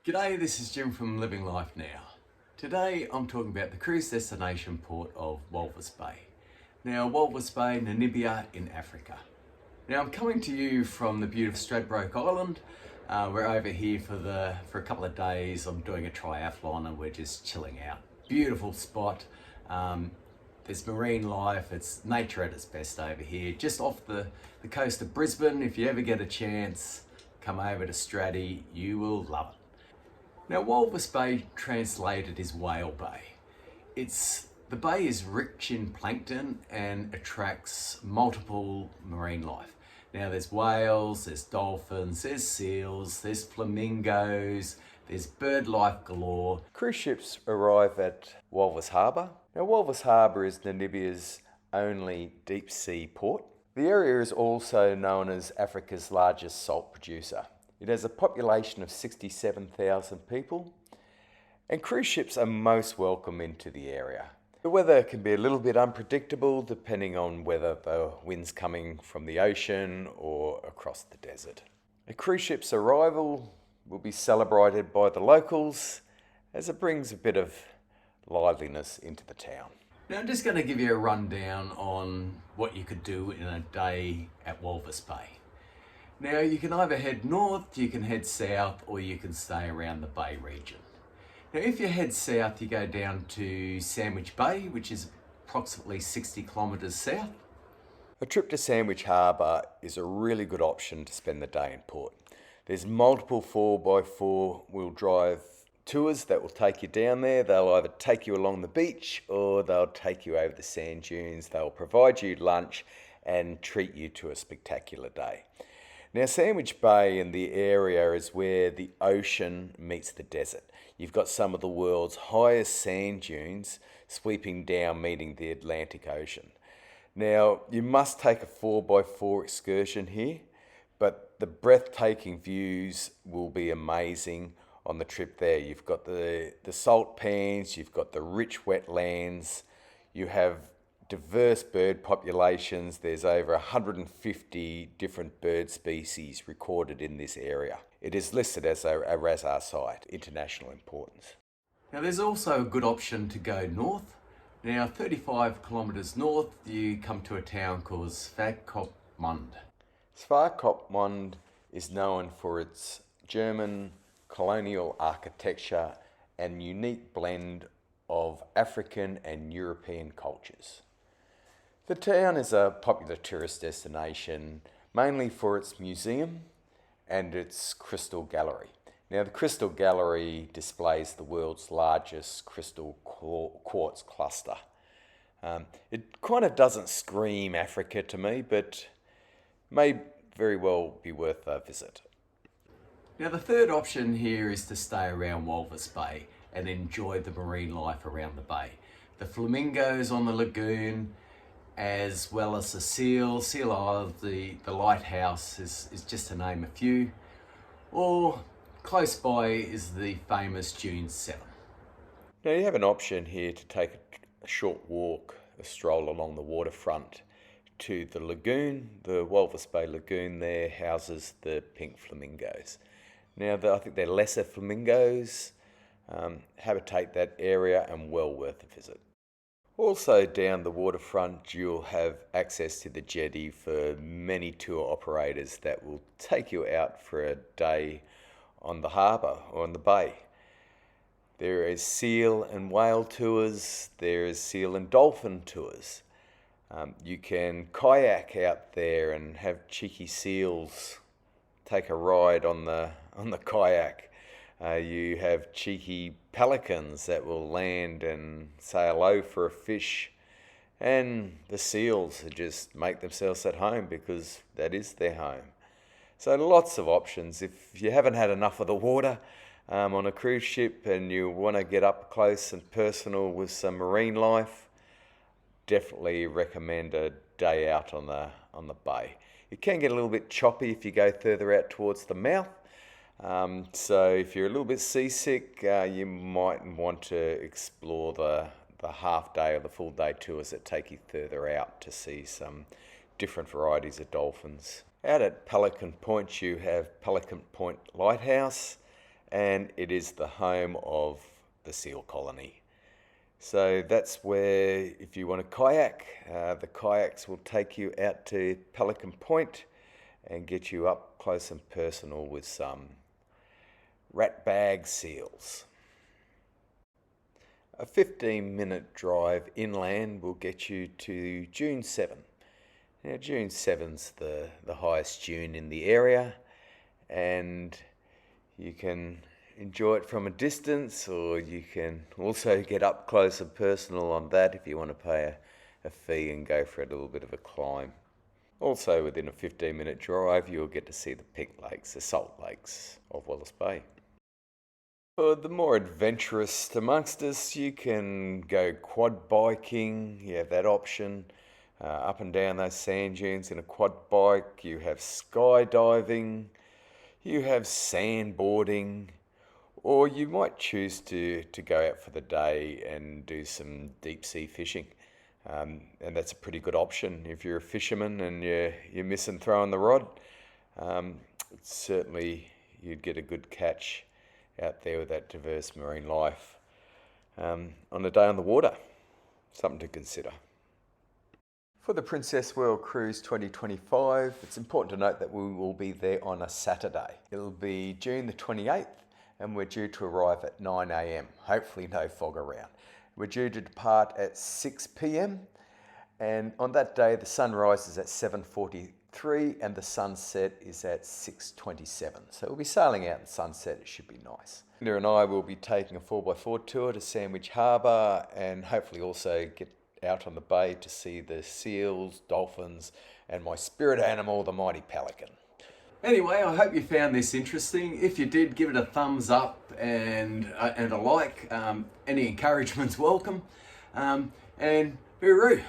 G'day, this is Jim from Living Life Now. Today I'm talking about the cruise destination port of Walvis Bay. Now, Walvis Bay, Namibia in Africa. Now, I'm coming to you from the beautiful Stradbroke Island. We're over here for a couple of days. I'm doing a triathlon and we're just chilling out. Beautiful spot. There's marine life, it's nature at its best over here. Just off the coast of Brisbane. If you ever get a chance, come over to Straddy, you will love it. Now, Walvis Bay translated is Whale Bay. The bay is rich in plankton and attracts multiple marine life. Now there's whales, there's dolphins, there's seals, there's flamingos, there's bird life galore. Cruise ships arrive at Walvis Harbour. Now Walvis Harbour is Namibia's only deep sea port. The area is also known as Africa's largest salt producer. It has a population of 67,000 people, and cruise ships are most welcome into the area. The weather can be a little bit unpredictable depending on whether the wind's coming from the ocean or across the desert. A cruise ship's arrival will be celebrated by the locals as it brings a bit of liveliness into the town. Now I'm just going to give you a rundown on what you could do in a day at Walvis Bay. Now you can either head north, you can head south, or you can stay around the Bay region. Now if you head south, you go down to Sandwich Bay, which is approximately 60 kilometres south. A trip to Sandwich Harbour is a really good option to spend the day in port. There's multiple 4x4 wheel drive tours that will take you down there. They'll either take you along the beach or they'll take you over the sand dunes. They'll provide you lunch and treat you to a spectacular day. Now, Sandwich Bay in the area is where the ocean meets the desert. You've got some of the world's highest sand dunes sweeping down, meeting the Atlantic Ocean. Now, you must take a 4x4 excursion here, but the breathtaking views will be amazing on the trip there. You've got the salt pans, you've got the rich wetlands, you have diverse bird populations. There's over 150 different bird species recorded in this area. It is listed as a Ramsar site, international importance. Now there's also a good option to go north. Now 35 kilometres north, you come to a town called Swakopmund. Swakopmund is known for its German colonial architecture and unique blend of African and European cultures. The town is a popular tourist destination, mainly for its museum and its crystal gallery. Now, the crystal gallery displays the world's largest crystal quartz cluster. It kind of doesn't scream Africa to me, but may very well be worth a visit. Now, the third option here is to stay around Walvis Bay and enjoy the marine life around the bay. The flamingos on the lagoon, as well as the Seal Isle, the lighthouse is just to name a few, or close by is the famous Dune 7. Now you have an option here to take a short walk, a stroll along the waterfront to the lagoon. The Walvis Bay Lagoon there houses the pink flamingos. Now I think they're lesser flamingos, habitate that area and well worth a visit. Also down the waterfront you'll have access to the jetty for many tour operators that will take you out for a day on the harbour or on the bay. There is seal and whale tours, there is seal and dolphin tours. You can kayak out there and have cheeky seals take a ride on the kayak. You have cheeky pelicans that will land and say hello for a fish, and the seals just make themselves at home because that is their home. So lots of options. If you haven't had enough of the water on a cruise ship and you want to get up close and personal with some marine life, definitely recommend a day out on the bay. It can get a little bit choppy if you go further out towards the mouth. So if you're a little bit seasick, you might want to explore the half day or the full day tours that take you further out to see some different varieties of dolphins. Out at Pelican Point you have Pelican Point Lighthouse, and it is the home of the seal colony. So that's where, if you want to kayak, the kayaks will take you out to Pelican Point and get you up close and personal with some ratbag seals. A 15-minute drive inland will get you to Dune 7. Now Dune 7's the highest dune in the area, and you can enjoy it from a distance, or you can also get up close and personal on that if you want to pay a fee and go for a little bit of a climb. Also within a 15-minute drive you'll get to see the Pink Lakes, the Salt Lakes of Walvis Bay. For the more adventurous amongst us, you can go quad biking. You have that option, up and down those sand dunes in a quad bike. You have skydiving, you have sandboarding, or you might choose to go out for the day and do some deep sea fishing. And that's a pretty good option if you're a fisherman and you're missing throwing the rod. Certainly you'd get a good catch out there with that diverse marine life on a day on the water. Something to consider. For the Princess World Cruise 2025, it's important to note that we will be there on a Saturday. It'll be June the 28th and we're due to arrive at 9 a.m. Hopefully no fog around. We're due to depart at 6 p.m. and on that day the sun rises at 7:43 and the sunset is at 6:27. So we'll be sailing out in sunset. It should be nice. Linda and I will be taking a 4x4 tour to Sandwich Harbour and hopefully also get out on the bay to see the seals, dolphins and my spirit animal, the mighty pelican. Anyway, I hope you found this interesting. If you did, give it a thumbs up and a like. Any encouragement's welcome. And hooroo!